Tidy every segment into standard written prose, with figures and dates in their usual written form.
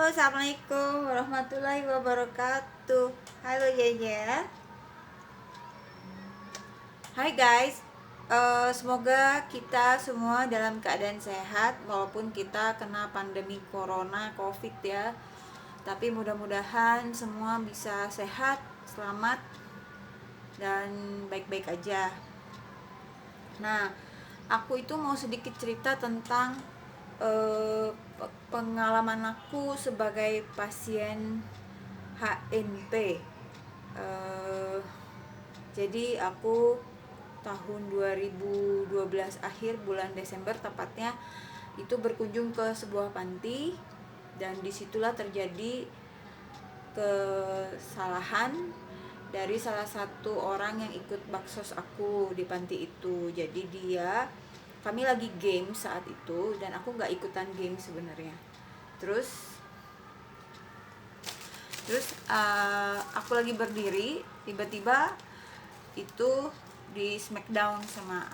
Assalamualaikum warahmatullahi wabarakatuh. Halo Yaya. Hai guys. Semoga kita semua dalam keadaan sehat walaupun kita kena pandemi corona covid ya. Tapi mudah-mudahan semua bisa sehat, selamat, dan baik-baik aja. Nah, aku itu mau sedikit cerita tentang pengalaman aku sebagai pasien HNP. Jadi aku tahun 2012 akhir bulan Desember tepatnya itu berkunjung ke sebuah panti, dan disitulah terjadi kesalahan dari salah satu orang yang ikut baksos aku di panti itu. Jadi kami lagi game saat itu dan aku nggak ikutan game sebenarnya. Terus aku lagi berdiri, tiba-tiba itu di smackdown sama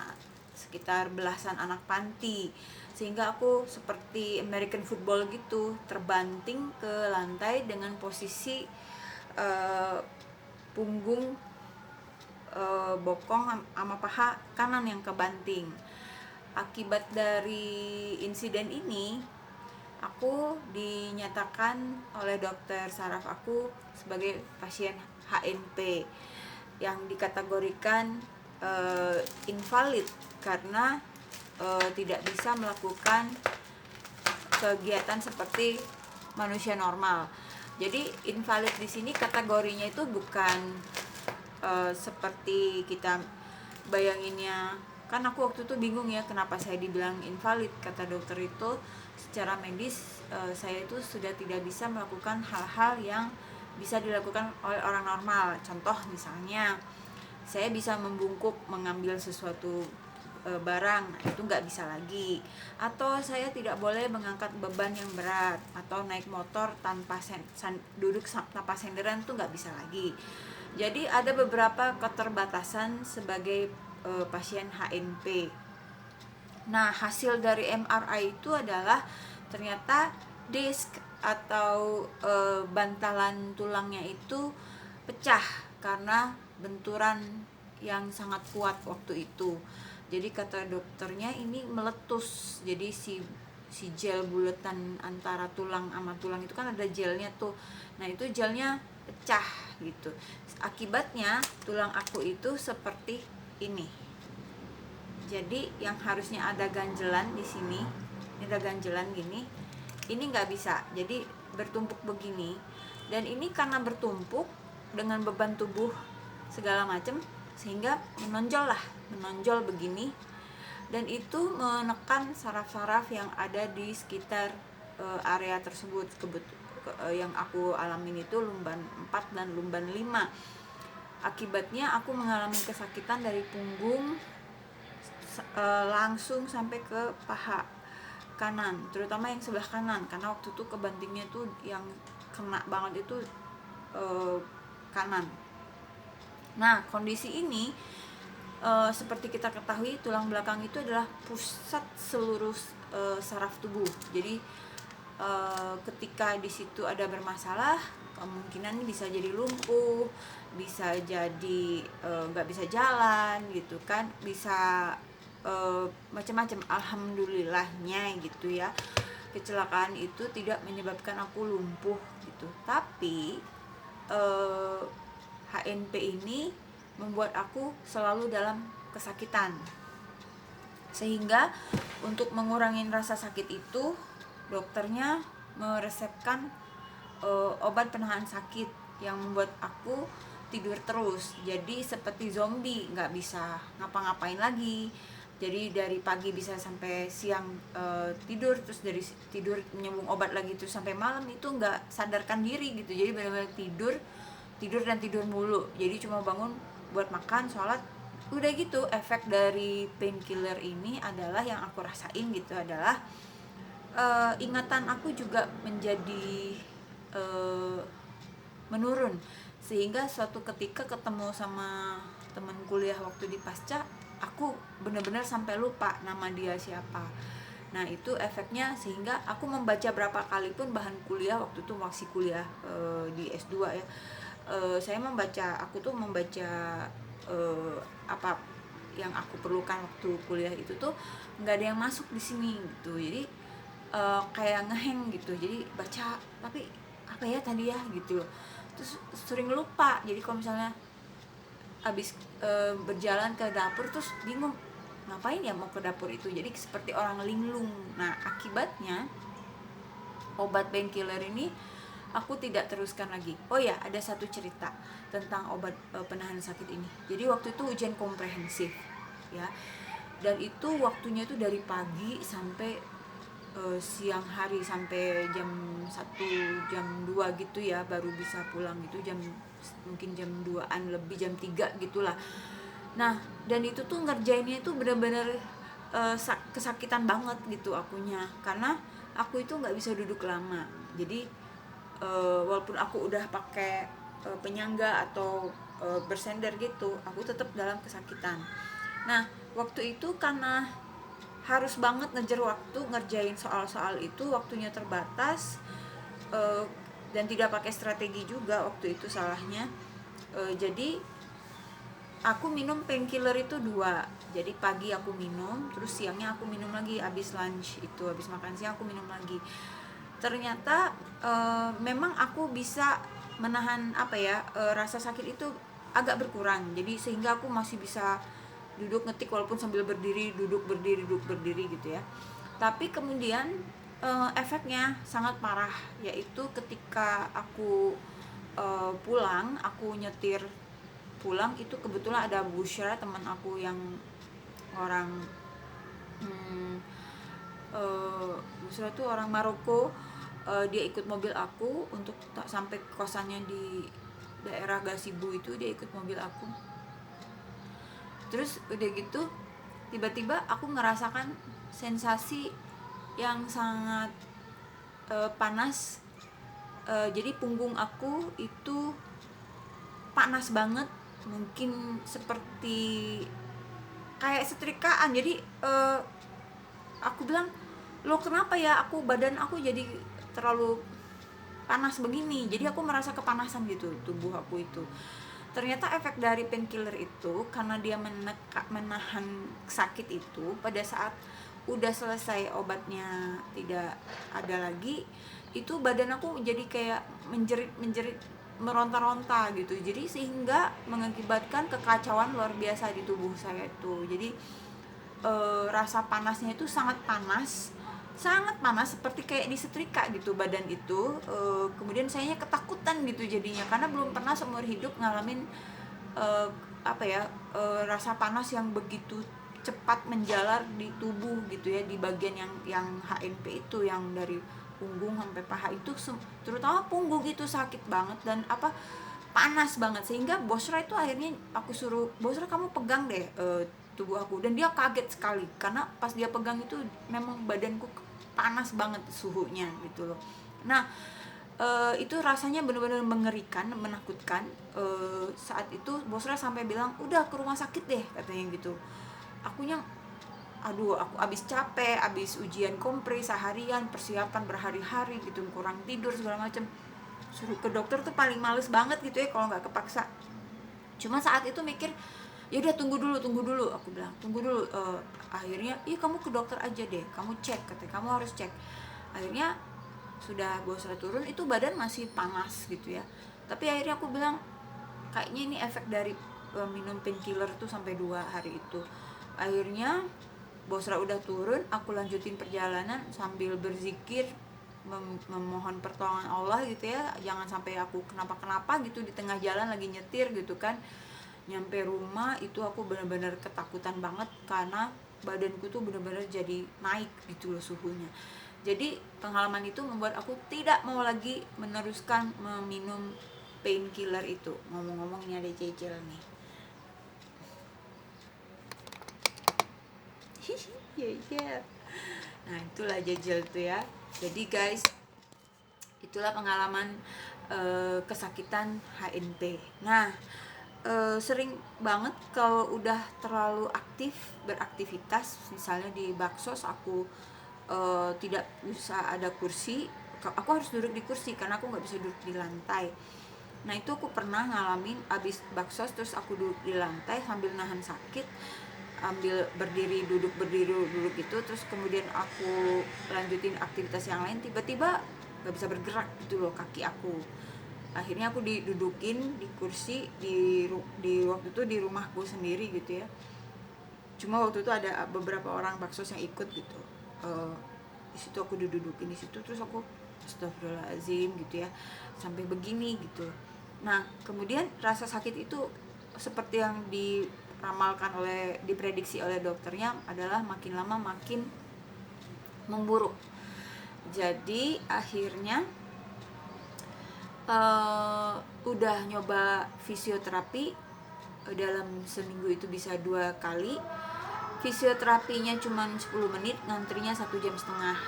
sekitar belasan anak panti, sehingga aku seperti American football gitu terbanting ke lantai dengan posisi punggung bokong sama paha kanan yang kebanting. Akibat dari insiden ini, aku dinyatakan oleh dokter saraf aku sebagai pasien HNP yang dikategorikan invalid karena tidak bisa melakukan kegiatan seperti manusia normal. Jadi invalid di sini kategorinya itu bukan seperti kita bayanginnya. Kan aku waktu itu bingung ya kenapa saya dibilang invalid. Kata dokter itu secara medis saya itu sudah tidak bisa melakukan hal-hal yang bisa dilakukan oleh orang normal. Contoh misalnya saya bisa membungkuk mengambil sesuatu barang, itu nggak bisa lagi. Atau saya tidak boleh mengangkat beban yang berat, atau naik motor tanpa duduk tanpa senderan, itu nggak bisa lagi. Jadi ada beberapa keterbatasan sebagai pasien HNP. Nah, hasil dari MRI itu adalah ternyata disk atau bantalan tulangnya itu pecah karena benturan yang sangat kuat waktu itu. Jadi kata dokternya ini meletus. Jadi si gel buletan antara tulang sama tulang itu kan ada gelnya tuh. Nah, itu gelnya pecah gitu. Akibatnya tulang aku itu seperti ini. Jadi yang harusnya ada ganjelan di sini, ini ada ganjelan gini, ini nggak bisa. Jadi bertumpuk begini. Dan ini karena bertumpuk dengan beban tubuh segala macam, sehingga menonjol begini, dan itu menekan saraf-saraf yang ada di sekitar area tersebut. Yang aku alamin itu lumban 4 dan lumban 5. Akibatnya aku mengalami kesakitan dari punggung langsung sampai ke paha kanan, terutama yang sebelah kanan, karena waktu itu kebantingnya tuh yang kena banget itu kanan. Nah, kondisi ini seperti kita ketahui, tulang belakang itu adalah pusat seluruh saraf tubuh. Jadi ketika di situ ada bermasalah, kemungkinan bisa jadi lumpuh, bisa jadi nggak bisa jalan gitu kan, bisa macam-macam. Alhamdulillahnya gitu ya, kecelakaan itu tidak menyebabkan aku lumpuh gitu. Tapi HNP ini membuat aku selalu dalam kesakitan, sehingga untuk mengurangi rasa sakit itu dokternya meresepkan obat penahan sakit yang membuat aku tidur terus. Jadi seperti zombie, nggak bisa ngapa-ngapain lagi. Jadi dari pagi bisa sampai siang tidur, terus dari tidur nyambung obat lagi, terus sampai malam itu nggak sadarkan diri gitu. Jadi benar-benar tidur dan tidur mulu. Jadi cuma bangun buat makan, sholat, udah gitu. Efek dari painkiller ini adalah yang aku rasain gitu adalah ingatan aku juga menjadi menurun, sehingga suatu ketika ketemu sama teman kuliah waktu di pasca, aku benar-benar sampai lupa nama dia siapa. Nah itu efeknya sehingga aku membaca berapa kali pun bahan kuliah, waktu itu masih kuliah di S2 ya, aku tuh membaca apa yang aku perlukan waktu kuliah itu tuh nggak ada yang masuk di sini gitu. Jadi kayak ngeheng gitu, jadi baca tapi apa ya tadi ya gitu loh, terus sering lupa. Jadi kalau misalnya abis berjalan ke dapur terus bingung ngapain ya mau ke dapur itu, jadi seperti orang linglung. Nah akibatnya obat painkiller ini aku tidak teruskan lagi. Oh ya, ada satu cerita tentang obat penahan sakit ini. Jadi waktu itu ujian komprehensif ya, dan itu waktunya itu dari pagi sampai siang hari, sampai jam 1 jam 2 gitu ya, baru bisa pulang itu mungkin jam 2-an lebih, jam 3 gitulah. Nah dan itu tuh ngerjainnya itu benar-benar kesakitan banget gitu akunya, karena aku itu nggak bisa duduk lama. Jadi walaupun aku udah pakai penyangga atau bersender gitu, aku tetap dalam kesakitan. Nah waktu itu karena harus banget ngejar waktu ngerjain soal-soal itu, waktunya terbatas, uh, dan tidak pakai strategi juga waktu itu salahnya. Jadi aku minum painkiller itu 2. Jadi pagi aku minum, terus siangnya aku minum lagi, habis lunch itu, habis makan siang aku minum lagi. Ternyata memang aku bisa menahan rasa sakit itu agak berkurang. Jadi sehingga aku masih bisa duduk ngetik walaupun sambil berdiri, duduk berdiri gitu ya. Tapi kemudian efeknya sangat parah, yaitu ketika aku pulang, aku nyetir pulang itu kebetulan ada Bushra, teman aku yang orang Bushra tuh orang Maroko. Dia ikut mobil aku untuk sampai kosannya di daerah Gasibu itu, dia ikut mobil aku. Terus udah gitu tiba-tiba aku ngerasakan sensasi yang sangat panas. Jadi punggung aku itu panas banget, mungkin seperti kayak setrikaan. Jadi aku bilang, lo kenapa ya badan aku jadi terlalu panas begini. Jadi aku merasa kepanasan gitu tubuh aku itu. Ternyata efek dari painkiller itu karena dia menahan sakit itu, pada saat udah selesai obatnya tidak ada lagi, itu badan aku jadi kayak menjerit meronta-ronta gitu. Jadi sehingga mengakibatkan kekacauan luar biasa di tubuh saya itu. Jadi rasa panasnya itu sangat panas seperti kayak disetrika gitu badan itu. Kemudian sayanya ketakutan gitu jadinya, karena belum pernah seumur hidup ngalamin rasa panas yang begitu cepat menjalar di tubuh gitu ya, di bagian yang HNP itu, yang dari punggung sampai paha itu, terutama punggung itu sakit banget dan panas banget. Sehingga Bosra itu akhirnya aku suruh, Bosra kamu pegang deh tubuh aku, dan dia kaget sekali karena pas dia pegang itu memang badanku panas banget suhunya gitu loh. Nah itu rasanya benar-benar mengerikan, menakutkan. Saat itu Bosra sampai bilang udah ke rumah sakit deh katanya gitu. Akunya aduh, aku abis capek, abis ujian kompre seharian, persiapan berhari-hari gitu, kurang tidur segala macam, suruh ke dokter tuh paling males banget gitu ya kalau nggak kepaksa. Cuma saat itu mikir ya udah tunggu dulu, aku bilang tunggu dulu. Akhirnya iya kamu ke dokter aja deh, kamu cek, katanya kamu harus cek. Akhirnya sudah Bosra turun itu badan masih panas gitu ya, tapi akhirnya aku bilang kayaknya ini efek dari minum painkiller tuh sampai 2 hari itu. Akhirnya Bosra udah turun, aku lanjutin perjalanan sambil berzikir, memohon pertolongan Allah gitu ya, jangan sampai aku kenapa-kenapa gitu di tengah jalan lagi nyetir gitu kan. Nyampe rumah itu aku benar-benar ketakutan banget karena badanku tuh benar-benar jadi naik gitu loh suhunya. Jadi pengalaman itu membuat aku tidak mau lagi meneruskan meminum painkiller itu. Ngomong-ngomong ini ada Cecil nih. Yeah. Nah itulah Cecil tuh ya. Jadi guys, itulah pengalaman kesakitan HNP. Nah sering banget kalau udah terlalu aktif beraktivitas, misalnya di baksos aku tidak bisa ada kursi, aku harus duduk di kursi karena aku nggak bisa duduk di lantai. Nah itu aku pernah ngalamin abis baksos terus aku duduk di lantai sambil nahan sakit, ambil berdiri duduk gitu, terus kemudian aku lanjutin aktivitas yang lain, tiba-tiba nggak bisa bergerak gitu loh kaki aku. Akhirnya aku didudukin di kursi di waktu itu di rumahku sendiri gitu ya. Cuma waktu itu ada beberapa orang baksos yang ikut gitu. Di situ aku didudukin di situ, terus aku astagfirullahaladzim gitu ya, sampai begini gitu. Nah kemudian rasa sakit itu seperti yang diprediksi oleh dokternya adalah makin lama makin memburuk. Jadi akhirnya udah nyoba fisioterapi, dalam seminggu itu bisa 2 kali. Fisioterapinya cuma 10 menit, ngantrinya 1,5 jam,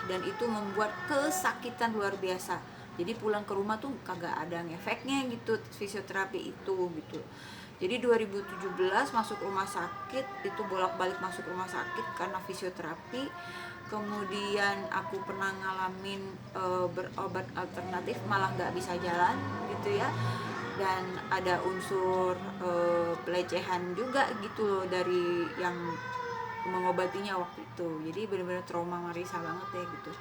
dan itu membuat kesakitan luar biasa. Jadi pulang ke rumah tuh kagak ada ngefeknya gitu fisioterapi itu gitu. Jadi 2017 masuk rumah sakit, itu bolak-balik masuk rumah sakit karena fisioterapi. Kemudian aku pernah ngalamin berobat alternatif malah nggak bisa jalan gitu ya, dan ada unsur pelecehan juga gitu loh dari yang mengobatinya waktu itu. Jadi benar-benar trauma Marisa banget ya gitu.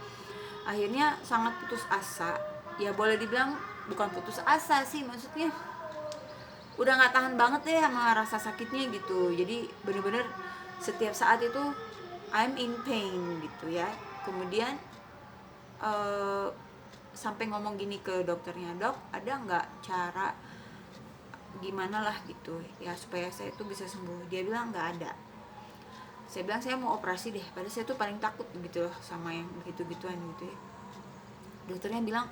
Akhirnya sangat putus asa, ya boleh dibilang bukan putus asa sih, maksudnya udah nggak tahan banget deh sama rasa sakitnya gitu. Jadi benar-benar setiap saat itu I'm in pain gitu ya. Kemudian sampai ngomong gini ke dokternya, dok ada nggak cara gimana lah gitu ya supaya saya itu bisa sembuh. Dia bilang nggak ada. Saya bilang saya mau operasi deh, padahal saya tuh paling takut gitu loh sama yang gitu-gituan gitu ya. Dokternya bilang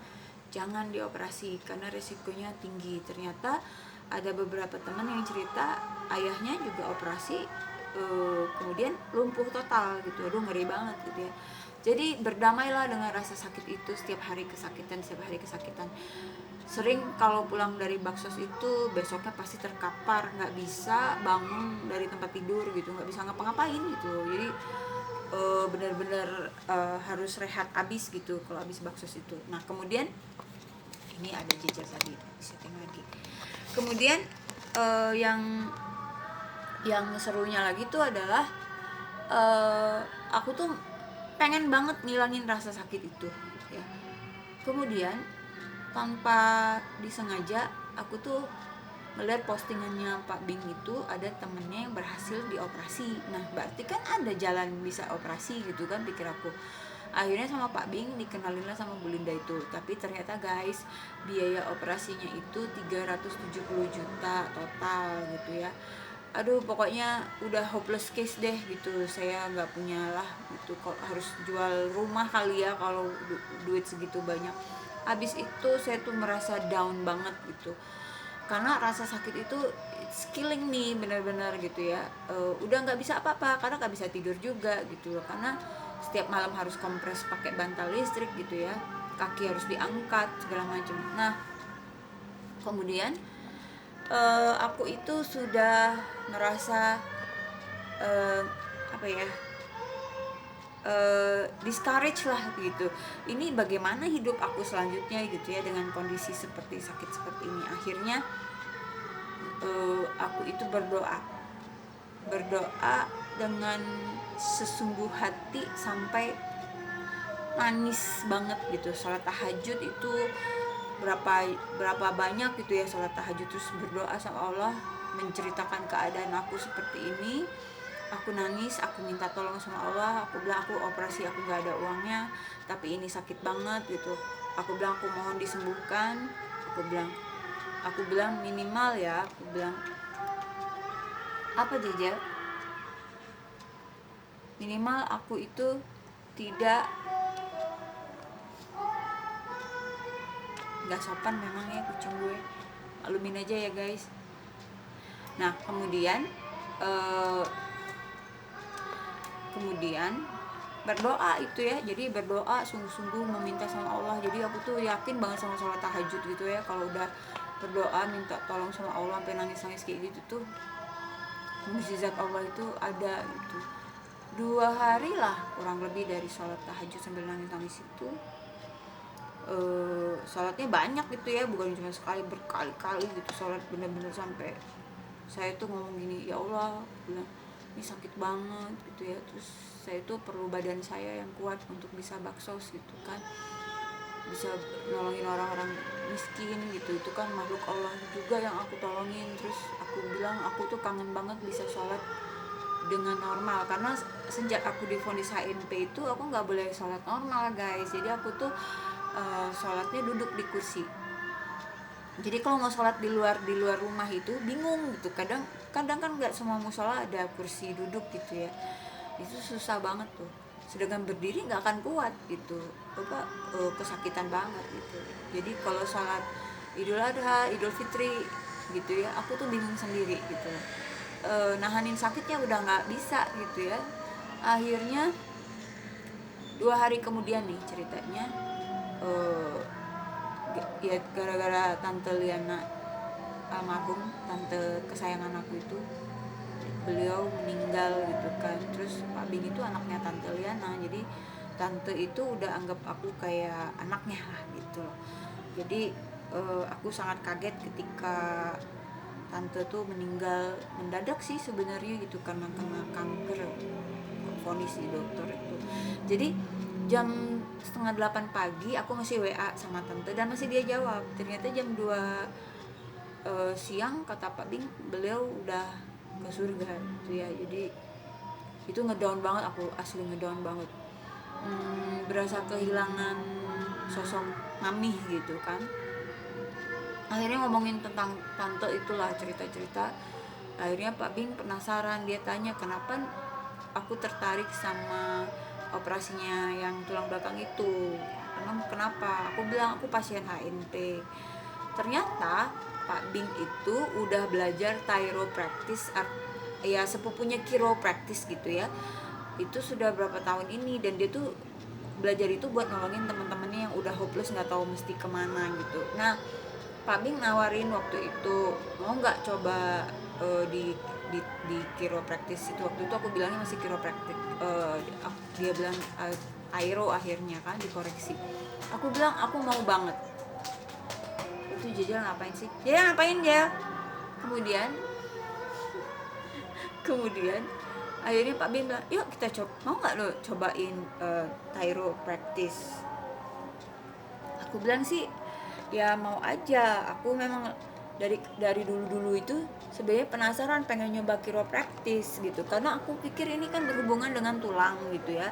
jangan dioperasi karena resikonya tinggi. Ternyata ada beberapa teman yang cerita ayahnya juga operasi, kemudian lumpuh total gitu. Aduh ngeri banget gitu ya. Jadi berdamailah dengan rasa sakit itu, setiap hari kesakitan. Sering kalau pulang dari baksos itu besoknya pasti terkapar, nggak bisa bangun dari tempat tidur gitu, nggak bisa ngapa-ngapain gitu. Jadi benar-benar harus rehat abis gitu kalau abis baksos itu. Nah kemudian ini ada jejer tadi, setting lagi. Kemudian yang serunya lagi tuh adalah aku tuh pengen banget ngilangin rasa sakit itu ya. Kemudian tanpa disengaja aku tuh melihat postingannya Pak Bing, itu ada temennya yang berhasil dioperasi. Nah berarti kan ada jalan bisa operasi gitu kan, pikir aku. Akhirnya sama Pak Bing dikenalin lah sama Bu Linda itu. Tapi ternyata guys, biaya operasinya itu 370 juta total gitu ya. Aduh pokoknya udah hopeless case deh gitu. Saya nggak punya lah gitu, kok harus jual rumah kali ya kalau duit segitu banyak. Abis itu saya tuh merasa down banget gitu, karena rasa sakit itu it's killing me benar-benar gitu ya. Udah nggak bisa apa-apa karena nggak bisa tidur juga gitu loh, karena setiap malam harus kompres pakai bantal listrik gitu ya, kaki harus diangkat segala macam. Nah kemudian aku itu sudah merasa apa ya, discourage lah gitu. Ini bagaimana hidup aku selanjutnya gitu ya dengan kondisi seperti sakit seperti ini. Akhirnya aku itu berdoa dengan sesungguh hati sampai nangis banget gitu. Salat tahajud itu berapa banyak gitu ya, salat tahajud terus berdoa sama Allah, menceritakan keadaan aku seperti ini. Aku nangis, aku minta tolong sama Allah. Aku bilang aku operasi, aku gak ada uangnya, tapi ini sakit banget gitu. Aku bilang aku mohon disembuhkan. Aku bilang minimal ya, aku bilang apa Jejer, minimal aku itu tidak, gak sopan memang ya kucing gue, maklumin aja ya guys. Nah kemudian berdoa itu ya, jadi berdoa sungguh-sungguh meminta sama Allah. Jadi aku tuh yakin banget sama sholat tahajud gitu ya, kalau udah berdoa minta tolong sama Allah sampai nangis-nangis kayak gitu tuh mukjizat Allah itu ada gitu. 2 hari lah kurang lebih dari sholat tahajud sambil nangis itu. Sholatnya banyak gitu ya, bukan cuma sekali, berkali-kali gitu sholat, bener-bener sampai saya tuh ngomong gini, ya Allah, bilang ini sakit banget gitu ya, terus saya tuh perlu badan saya yang kuat untuk bisa baksos gitu kan, bisa nolongin orang-orang miskin gitu, itu kan makhluk Allah juga yang aku tolongin. Terus aku bilang aku tuh kangen banget bisa sholat dengan normal, karena sejak aku divonis HNP itu aku nggak boleh sholat normal guys. Jadi aku tuh sholatnya duduk di kursi. Jadi kalau mau sholat di luar rumah itu bingung gitu, kadang kan nggak semua musola ada kursi duduk gitu ya, itu susah banget tuh. Sedangkan berdiri nggak akan kuat gitu, kesakitan banget gitu. Jadi kalau sholat Idul Adha, Idul Fitri gitu ya, aku tuh bingung sendiri gitu, nahanin sakitnya udah nggak bisa gitu ya. Akhirnya 2 hari kemudian nih ceritanya, ya gara-gara tante Liana almarhum, tante kesayangan aku itu, beliau meninggal gitu kan. Terus Pak Bing itu anaknya tante Liana, jadi tante itu udah anggap aku kayak anaknya lah gitu loh. Jadi aku sangat kaget ketika tante tuh meninggal mendadak sih sebenarnya gitu, karena kena kanker, vonis di dokter itu. Jadi jam 7:30 pagi aku masih WA sama tante dan masih dia jawab. Ternyata jam 2 siang kata Pak Bing beliau udah ke surga gitu ya. Jadi itu ngedown banget, aku asli ngedown banget. Berasa kehilangan sosok mami gitu kan. Akhirnya ngomongin tentang tante itulah, cerita-cerita. Akhirnya Pak Bing penasaran, dia tanya kenapa aku tertarik sama operasinya yang tulang belakang itu. Kenapa? Aku bilang aku pasien HNP. Ternyata Pak Bing itu udah belajar chiropractic, ya sepupunya chiropractic gitu ya. Itu sudah berapa tahun ini, dan dia tuh belajar itu buat nolongin teman-temannya yang udah hopeless, nggak tahu mesti kemana gitu. Nah, Pak Bing nawarin waktu itu, mau nggak coba di chiropractic itu. Waktu itu aku bilangnya masih chiropractic, dia bilang aero, akhirnya kan dikoreksi. Aku bilang aku mau banget. Itu Jajal ngapain sih? Jajal ngapain dia? Kemudian akhirnya Pak Bim bilang, yuk kita coba, mau nggak lo cobain chiropractic? Aku bilang sih ya mau aja, aku memang dari dulu itu sebenarnya penasaran pengen nyoba chiropractic gitu, karena aku pikir ini kan berhubungan dengan tulang gitu ya,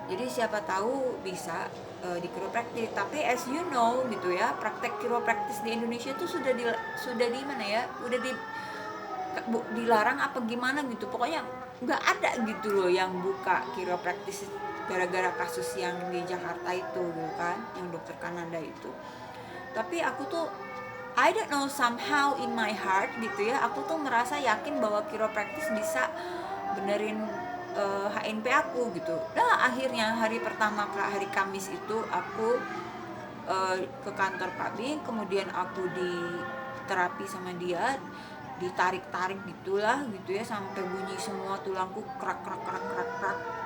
jadi siapa tahu bisa di chiropractic. Tapi as you know gitu ya, praktek chiropractic di Indonesia itu sudah di mana ya, udah dilarang apa gimana gitu, pokoknya nggak ada gitu loh yang buka chiropractic gara-gara kasus yang di Jakarta itu gitu kan, yang dokter Kanada itu. Tapi aku tuh I don't know, somehow in my heart gitu ya, aku tuh merasa yakin bahwa chiropractic bisa benerin HNP aku gitu. Nah akhirnya hari pertama, hari Kamis itu aku ke kantor Pak Bing, kemudian aku di terapi sama dia, ditarik-tarik gitulah gitu ya, sampai bunyi semua tulangku krak.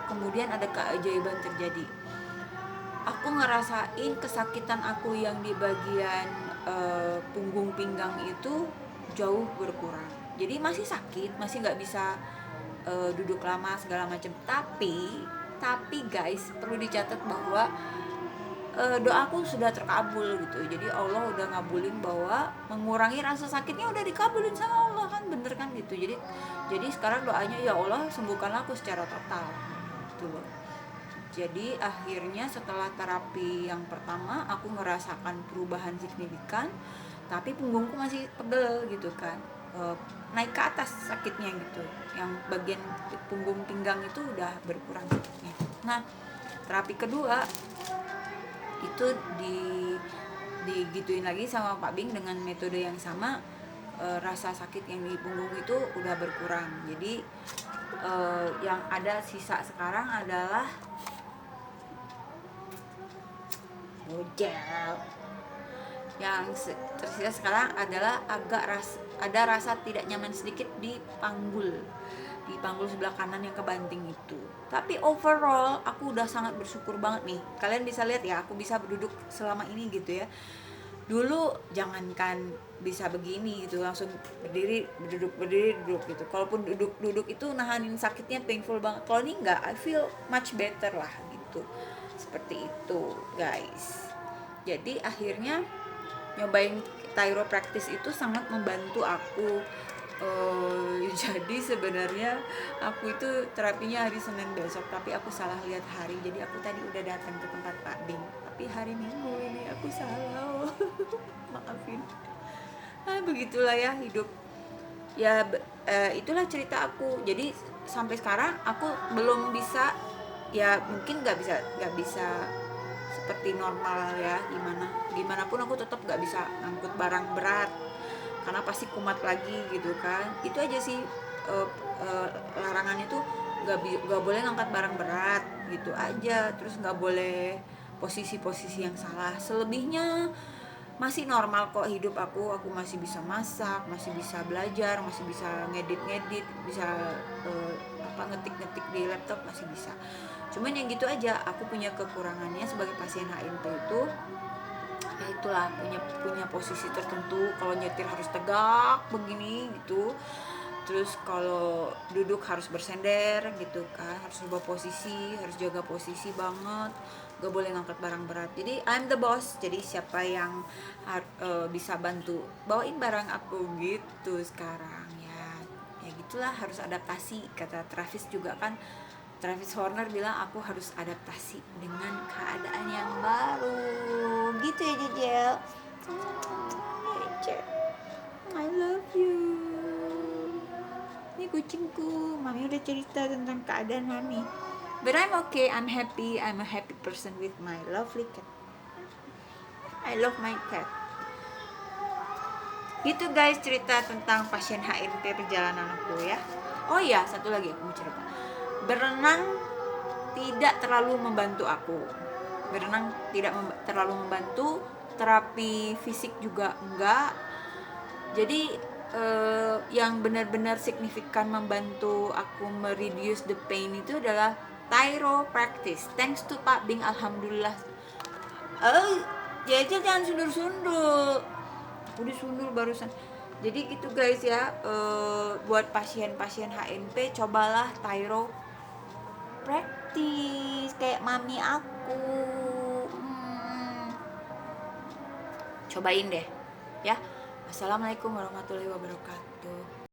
Kemudian ada keajaiban terjadi. Aku ngerasain kesakitan aku yang di bagian punggung pinggang itu jauh berkurang. Jadi masih sakit, masih nggak bisa duduk lama segala macam. Tapi guys, perlu dicatat bahwa doaku sudah terkabul gitu. Jadi Allah udah ngabulin bahwa mengurangi rasa sakitnya udah dikabulin sama Allah kan, bener kan gitu. Jadi sekarang doanya, ya Allah sembuhkanlah aku secara total gitu loh. Jadi akhirnya setelah terapi yang pertama aku merasakan perubahan signifikan, tapi punggungku masih pegel gitu kan, naik ke atas sakitnya gitu, yang bagian punggung pinggang itu udah berkurang sakitnya. Nah terapi kedua itu digituin lagi sama Pak Bing dengan metode yang sama, rasa sakit yang di punggung itu udah berkurang. Jadi yang ada sisa sekarang adalah model. Yang tersisa sekarang adalah ada rasa tidak nyaman sedikit di panggul di panggul sebelah kanan yang kebanting itu. Tapi overall aku udah sangat bersyukur banget nih. Kalian bisa lihat ya, aku bisa berduduk selama ini gitu ya. Dulu jangankan bisa begini gitu, langsung berdiri duduk gitu. Kalaupun duduk itu nahanin sakitnya painful banget. Kalau ini enggak, I feel much better lah gitu. Seperti itu guys. Jadi akhirnya nyobain chiropractic itu sangat membantu aku. Jadi sebenarnya aku itu terapinya hari Senin besok, tapi aku salah lihat hari. Jadi aku tadi udah datang ke tempat Pak Bing, tapi hari Minggu ini aku salah. Maafin. Begitulah ya hidup. Ya itulah cerita aku. Jadi sampai sekarang aku belum bisa, ya mungkin nggak bisa seperti normal ya, gimana pun aku tetap nggak bisa ngangkut barang berat karena pasti kumat lagi gitu kan. Itu aja sih larangannya tuh nggak boleh ngangkat barang berat gitu aja, terus nggak boleh posisi-posisi yang salah. Selebihnya masih normal kok hidup aku masih bisa masak, masih bisa belajar, masih bisa ngedit, bisa ngetik di laptop masih bisa. Cuman yang gitu aja, aku punya kekurangannya sebagai pasien HNP itu, ya itulah punya posisi tertentu. Kalau nyetir harus tegak begini gitu, terus kalau duduk harus bersender gitu kan, harus ubah posisi, harus jaga posisi banget, gak boleh ngangkat barang berat. Jadi I'm the boss, jadi siapa yang bisa bantu bawain barang aku gitu sekarang ya gitulah, harus adaptasi. Kata Travis juga kan, Travis Horner bilang aku harus adaptasi dengan keadaan yang baru gitu ya Jejel. I love you. Ini kucingku, mami udah cerita tentang keadaan mami. But I'm okay, I'm happy, I'm a happy person with my lovely cat. I love my cat. Gitu guys cerita tentang pasien HNP perjalanan aku ya. Oh iya, satu lagi aku mau cerita. Berenang tidak terlalu membantu aku. Berenang tidak terlalu membantu, terapi fisik juga enggak. Jadi yang benar-benar signifikan membantu aku mereduce the pain itu adalah chiropractic. Thanks to Pak Bing, alhamdulillah. Jangan sundur-sundur. Aku disundur barusan. Jadi gitu guys ya, buat pasien-pasien HNP cobalah chiropractic kayak mami aku. Cobain deh ya. Assalamualaikum warahmatullahi wabarakatuh.